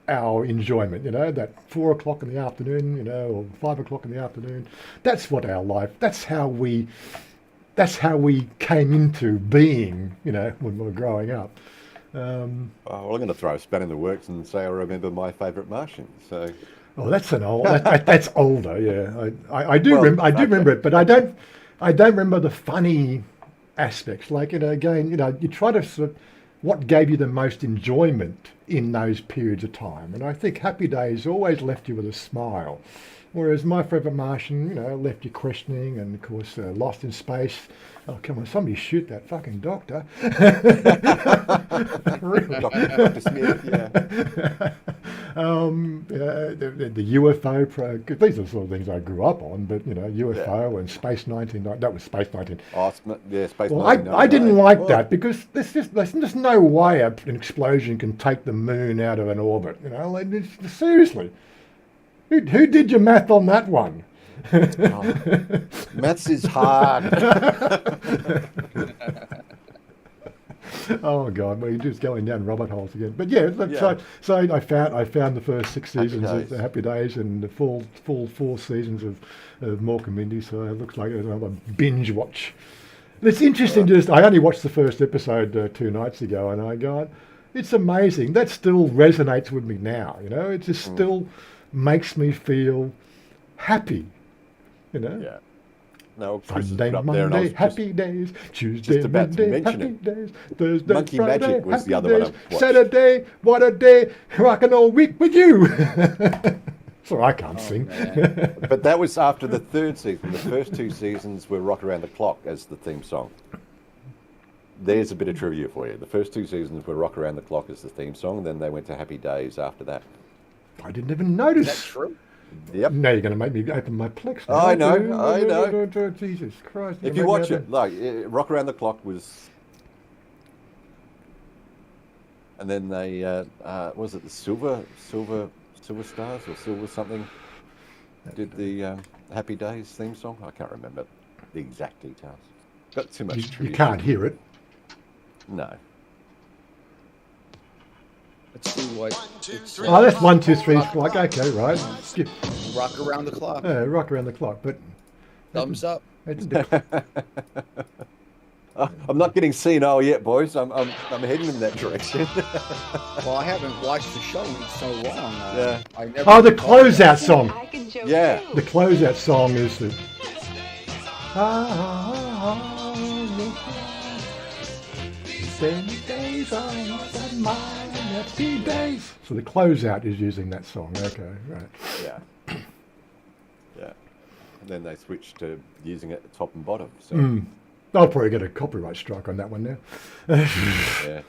our enjoyment, that 4 o'clock in the afternoon, or 5 o'clock in the afternoon. That's what our life, that's how we came into being, when we were growing up. I'm going to throw a span in the works and say I remember my favourite Martian. So. Oh, that's that's older. Yeah, I do remember it, but I don't remember the funny aspects. Like again, you try to sort of what gave you the most enjoyment in those periods of time, and I think Happy Days always left you with a smile, whereas My Favourite Martian, left you questioning, and of course Lost in Space. Oh, come on, somebody shoot that fucking doctor. Dr. Smith, yeah. The UFO, these are the sort of things I grew up on, but, UFO and Space 19, that was Space 19. Oh, yeah, Space well, 19. I didn't like that because there's just no way an explosion can take the moon out of an orbit, seriously. Who did your math on that one? Maths is hard. Oh God, well, you're just going down rabbit holes again. But so I found the first 6 seasons of the Happy Days and the full 4 seasons of Mork and Mindy. So it looks like another binge watch. And it's interesting. I only watched the first episode 2 nights ago, and I go, it's amazing. That still resonates with me now. It just still makes me feel happy. Yeah. No, Chris Sunday, put up Monday, there and I was happy days. Tuesday, about to Monday, mention happy it. days. Thursday, Monkey Friday, Magic was happy the other days. one I watched. Saturday, what a day, rocking all week with you. Sorry, I can't sing. But that was after the 3rd season. The first 2 seasons were Rock Around the Clock as the theme song. There's a bit of trivia for you. The first 2 seasons were Rock Around the Clock as the theme song, and then they went to Happy Days after that. I didn't even notice. Is that true? Yep. Now you're going to make me open my Plex. I know. Jesus Christ. If you watch it, like Rock Around the Clock was, and then they was it the Silver Stars or Silver something? Did the Happy Days theme song? I can't remember the exact details. Got too much. You can't hear it. No. Let's see what. It's, Oh, that's 1, 2, 3 strike. Okay, right. Skip. rock around the clock. Rock around the clock, but Thumbs up. I'm not getting senile yet, boys. I'm heading in that direction. Well, I haven't watched the show in so long. Yeah. I never Oh, the closeout song. I can joke Yeah. too. The closeout song is the. Days on my happy days. So the closeout is using that song. Okay, right. Yeah. Yeah. And then they switched to using it top and bottom. So I'll probably get a copyright strike on that one now. yeah.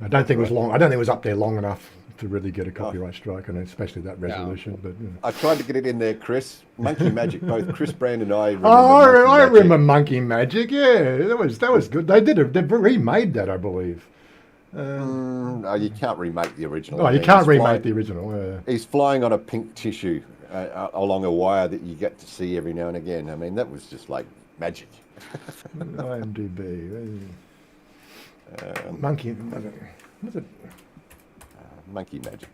I don't think it was long. I don't think it was up there long enough to really get a copyright strike, and especially that resolution. But you know. I tried to get it in there, Chris. Monkey Magic. Both Chris Brand and I remember. Oh, I Monkey remember Monkey Magic. Yeah, that was good. They remade that, I believe. No, you can't remake the original. Oh, you I mean, can't he's remake flying- the original. He's flying on a pink tissue along a wire that you get to see every now and again. I mean, that was just like magic. IMDb. Monkey. Was it? Monkey Magic.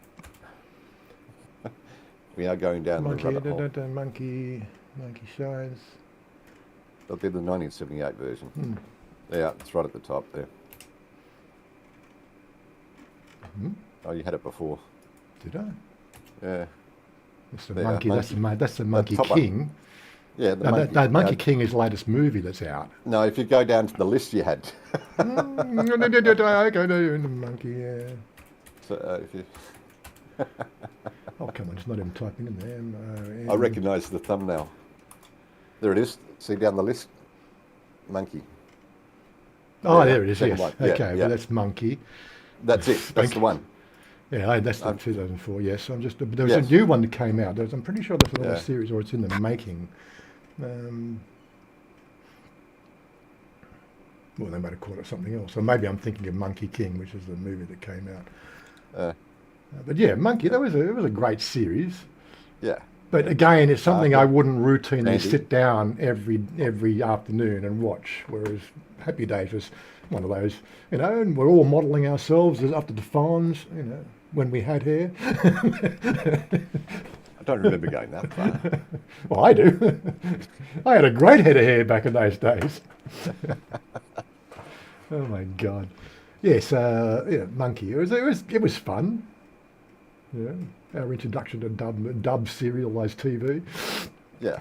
We are going down Monkey. the rabbit hole. Monkey shines. That'll be the 1978 version. Yeah, it's right at the top there. Oh, you had it before. Did I? Yeah. That's the Yeah, monkey. That's the Monkey top one. King. Yeah, the No, monkey. that Monkey King is the latest movie that's out. No, if you go down to the list you had. I go to the monkey. Yeah. So, if you, Oh come on, it's not him typing in there. I recognise the thumbnail. There it is. See down the list? Monkey. Oh, Yeah, there it is. second Yes. one. Yeah, Okay, yeah. well that's Monkey. That's it. That's the one. Yeah, that's like 2004. Yes, I'm just. There was Yes. a new one that came out. I'm pretty sure there's another Yeah. series, or it's in the making. Well, they might have called it something else. Or maybe I'm thinking of Monkey King, which is the movie that came out. But yeah, Monkey. It was a great series. Yeah. But again, it's something I wouldn't routinely Andy? sit down every afternoon and watch. Whereas Happy Days was one of those, you know, and we're all modelling ourselves as up to the Fonz, you know, when we had hair. I don't remember going that far. Well, I do. I had a great head of hair back in those days. Oh my God. Yes, yeah, Monkey. It was fun. Yeah, our introduction to dub serialised TV. Yeah.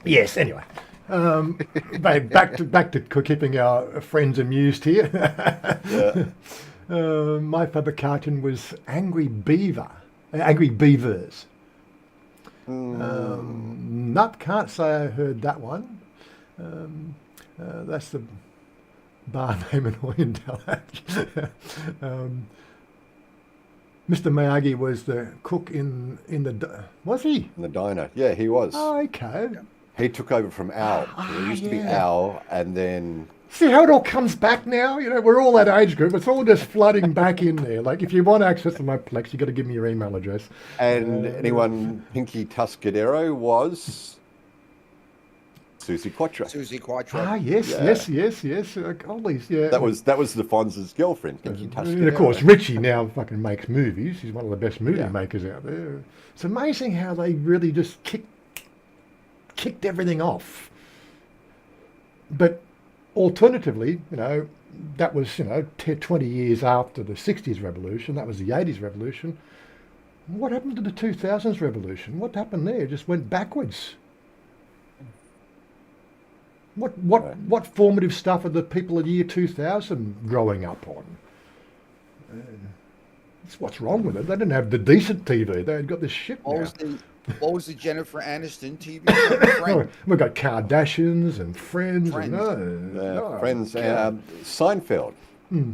Yes. Anyway, back to keeping our friends amused here. Yeah. My favourite cartoon was Angry Beavers. Nope, can't say I heard that one. That's the bar name in Oyandel. Mr. Miyagi was the cook in the. Was he? In the diner. Yeah, he was. Oh, okay. He took over from Al. It used to be yeah. Al, and then See how it all comes back now? You know, we're all that age group. It's all just flooding back in there. Like, if you want access to my Plex, you got to give me your email address. anyone Pinky Tuscadero was Susie Quattro. Susie Quattro. Ah, yes, Yeah. yes. Always, yeah. That was the Fonz's girlfriend, Pinky Tuscadero. And of course, Richie now fucking makes movies. He's one of the best movie Yeah. makers out there. It's amazing how they really just kicked everything off. But alternatively, you know, that was, 20 years after the 60s revolution. That was the 80s revolution. What happened to the 2000s revolution? What happened there? It just went backwards. What formative stuff are the people of the year 2000 growing up on? That's what's wrong with it. They didn't have the decent TV. They had got this shit now. What was the Jennifer Aniston TV show? Oh, we've got Kardashians and Friends. Friends. Friends, God. Seinfeld. No,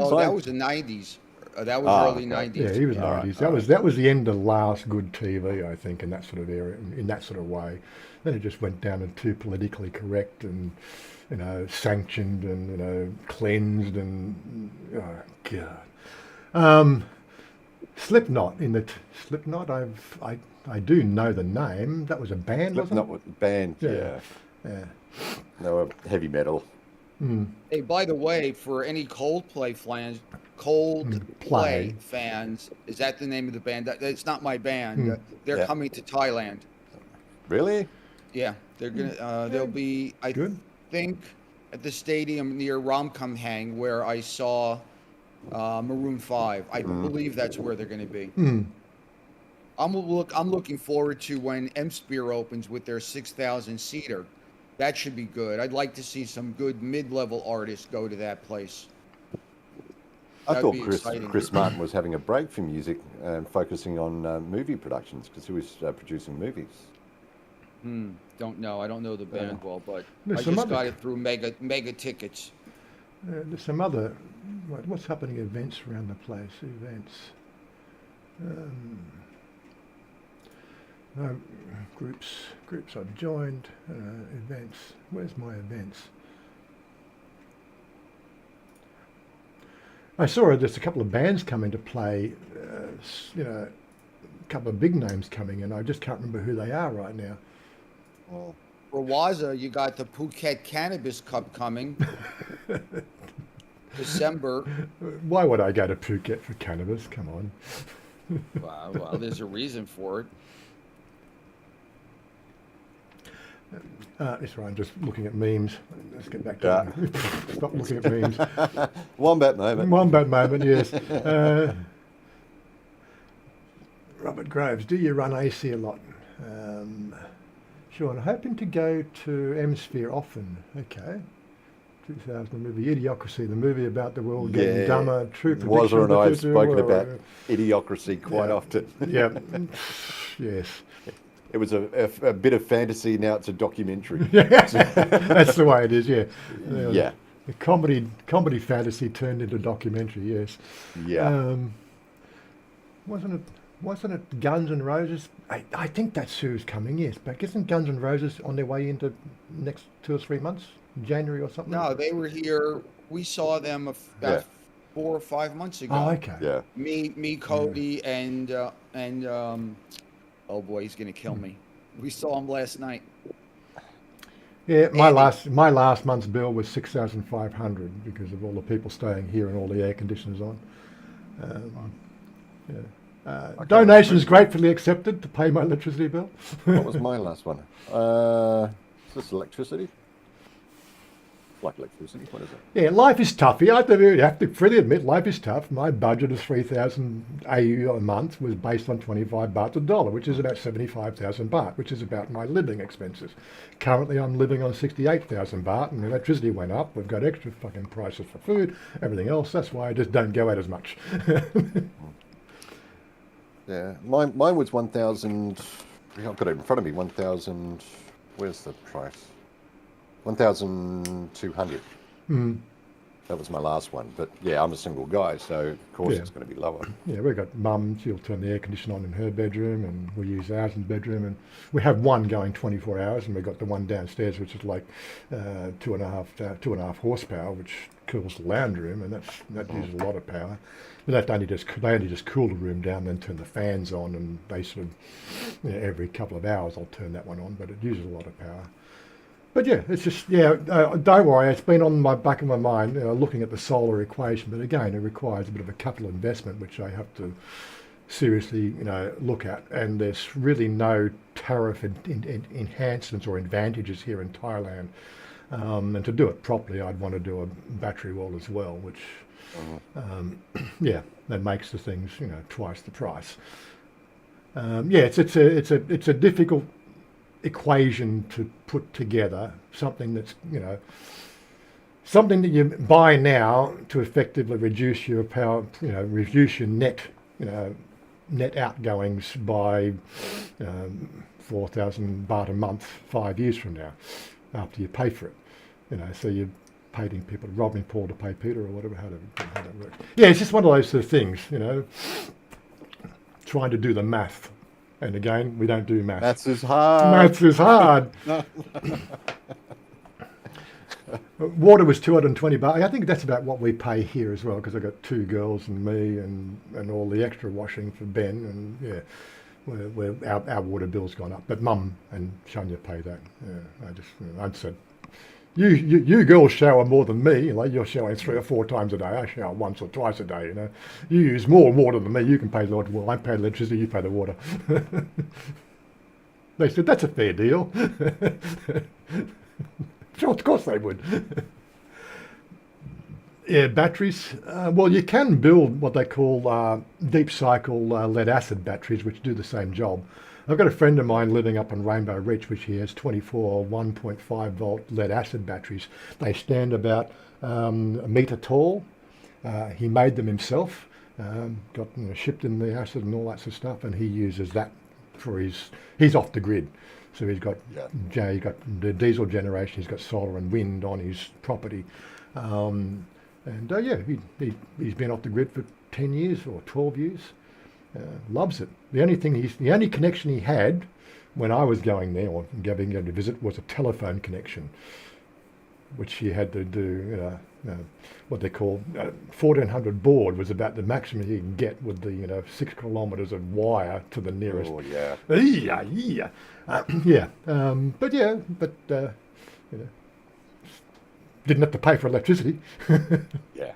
So that was the 90s. That was Ah, early okay. 90s. Yeah, he was All right, 90s. all That was the end of last good TV, I think, in that sort of area, in that sort of way. Then it just went down and too politically correct and, sanctioned and, cleansed and, oh, God. Slipknot, Slipknot, I do know the name. That was a band, wasn't Slipknot was the band, yeah. Yeah. They were heavy metal. Hey, by the way, for any Coldplay fans, Play. Coldplay fans, is that the name of the band? It's not my band. Mm. They're Yeah. coming to Thailand. Really? Yeah, they're gonna. They'll be, I Good. think, at the stadium near Romcom Hang where I saw Maroon 5. I believe that's where they're going to be. Mm. I'm looking forward to when M Sphere opens with their 6,000 seater. That should be good. I'd like to see some good mid-level artists go to that place. I That'd thought be Chris exciting. Chris Martin was having a break from music and focusing on movie productions because he was producing movies. Don't know. I don't know the band well, but There's I some just other- got it through Mega Tickets. There's some other, what's happening events around the place, events. No, groups I've joined, events. Where's my events? I saw there's a couple of bands coming to play, a couple of big names coming in. I just can't remember who they are right now. Well, For Waza, you got the Phuket Cannabis Cup coming. December. Why would I go to Phuket for cannabis? Come on. Well, there's a reason for it. It's right, I'm just looking at memes. Let's get back to stop looking at memes. Wombat moment. One bad moment, yes. Robert Groves, do you run AC a lot? Sean, hoping to go to M Sphere often. Okay. 2000 movie Idiocracy, the movie about the world getting Yeah. dumber. True prediction. Wazza of and the I have future. spoken Well, about idiocracy quite yeah. often. Yeah. Yes. It was a bit of fantasy, now it's a documentary. That's the way it is. Yeah. Yeah. The comedy fantasy turned into documentary. Yes. Yeah. Wasn't it Guns N' Roses? I think that's who's coming. Yes, but isn't Guns N' Roses on their way into next 2 or 3 months, January or something? No, they were here. We saw them about Yeah. 4 or 5 months ago. Oh, okay. Yeah. Me, Cody, and oh boy, he's gonna kill me. We saw him last night. Yeah, my Andy. last month's bill was 6,500 because of all the people staying here and all the air conditioners on. Donations gratefully accepted to pay my electricity bill. What was my last one? Is this electricity? Like electricity? What is it? Yeah, life is tough. You have to freely admit, life is tough. My budget of 3,000 AU a month was based on 25 baht a dollar, which is about 75,000 baht, which is about my living expenses. Currently, I'm living on 68,000 baht, and electricity went up. We've got extra fucking prices for food, everything else. That's why I just don't go out as much. Yeah. Mine was 1,000. I've got it in front of me. 1,000. Where's the price? 1,200. That was my last one. But yeah, I'm a single guy, so of course Yeah. it's going to be lower. Yeah, we've got mum, she'll turn the air conditioner on in her bedroom, and we use ours in the bedroom, and we have one going 24 hours, and we've got the one downstairs, which is like 2.5 horsepower, which cools the lounge room, and that uses a lot of power. But they only just cool the room down, then turn the fans on, and they sort of, every couple of hours I'll turn that one on, but it uses a lot of power. But yeah, it's just, don't worry, it's been on my back of my mind, looking at the solar equation, but again, it requires a bit of a capital investment, which I have to seriously, look at, and there's really no tariff enhancements or advantages here in Thailand. And to do it properly, I'd want to do a battery wall as well, which, that makes the things, twice the price. It's a difficult equation to put together, something that's something that you buy now to effectively reduce your power, reduce your net outgoings by 4,000 baht a month 5 years from now, after you pay for it. So you're paying people, robbing Paul to pay Peter, or whatever, how that works. Yeah, it's just one of those sort of things, trying to do the math. And again, we don't do maths. Maths is hard. Maths is hard. Water was 220 baht. I think that's about what we pay here as well, because I've got 2 girls and me and all the extra washing for Ben. And our water bill's gone up. But Mum and Shania pay that. Yeah, I'd said, You girls shower more than me. Like you're showering 3 or 4 times a day. I shower once or twice a day. You know, you use more water than me. You can pay the water. Well, I pay electricity. You pay the water. They said that's a fair deal. Sure, of course they would. Yeah, batteries. Well, you can build what they call deep cycle lead acid batteries, which do the same job. I've got a friend of mine living up in Rainbow Reach, which he has 24 1.5 volt lead acid batteries. They stand about a metre tall. He made them himself, got shipped in the acid and all that sort of stuff, and he uses that for he's off the grid. So he's got he's got the diesel generation, he's got solar and wind on his property. He's been off the grid for 10 years or 12 years. Loves it. The only connection he had when I was going there or going to visit was a telephone connection, which he had to do. What they call 1400 baud was about the maximum you can get with the 6 kilometres of wire to the nearest. Oh yeah. Didn't have to pay for electricity. Yeah.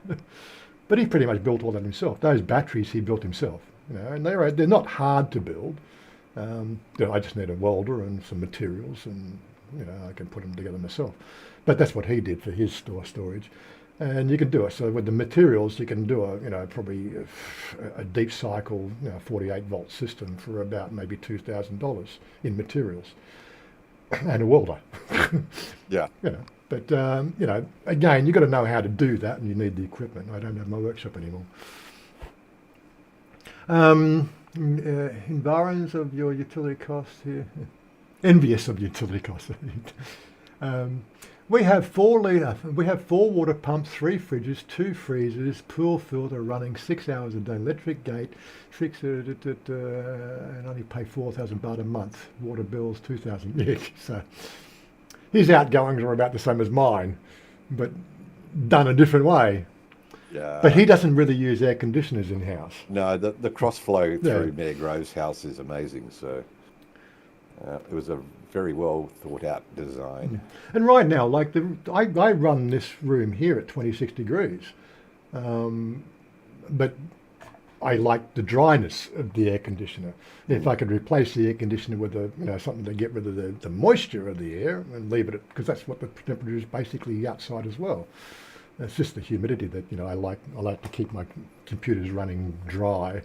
But he pretty much built all that himself. Those batteries he built himself. And they're not hard to build. I just need a welder and some materials, and I can put them together myself. But that's what he did for his storage, and you can do it. So with the materials, you can do probably a deep cycle 48 volt system for about maybe $2,000 in materials, and a welder. Yeah. But again, you've got to know how to do that, and you need the equipment. I don't have my workshop anymore. Environs of your utility costs here. Envious of utility costs. We have 4 water pumps, 3 fridges, 2 freezers, pool filter running 6 hours a day, electric gate, and only pay 4,000 baht a month. Water bills 2,000. Yeah, so his outgoings are about the same as mine, but done a different way. Yeah. But he doesn't really use air conditioners in house. No, the cross flow through Mayor Grove's house is amazing. So it was a very well thought out design. And right now, like I run this room here at 26 degrees, but I like the dryness of the air conditioner. If I could replace the air conditioner with something to get rid of the moisture of the air and leave it because that's what the temperature is basically outside as well. It's just the humidity that I like to keep my computers running dry.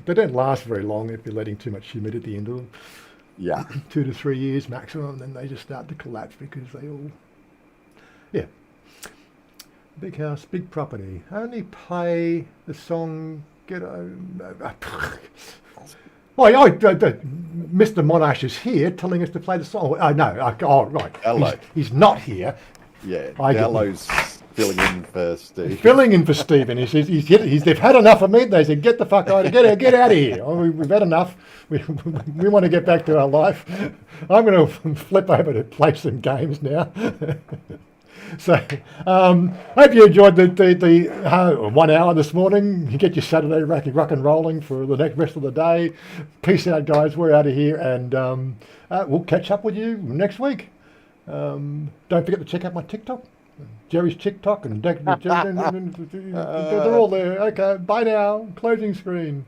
They don't last very long if you're letting too much humidity into them. Yeah. 2 to 3 years maximum, then they just start to collapse because they all. Yeah. Big house, big property. Only play the song. Mr. Monash is here telling us to play the song. Oh no! Right. Hello. He's not here. Yeah. Hello's filling in for Steve. Filling in for Stephen. They've had enough of me. They said, "Get the fuck out! Get out of here! We've had enough. We want to get back to our life." I'm going to flip over to play some games now. So, hope you enjoyed the 1 hour this morning. You get your Saturday rock and rolling for the rest of the day. Peace out, guys. We're out of here, and we'll catch up with you next week. Don't forget to check out my TikTok. Jerry's TikTok and they're all there. Okay, bye now. Closing screen.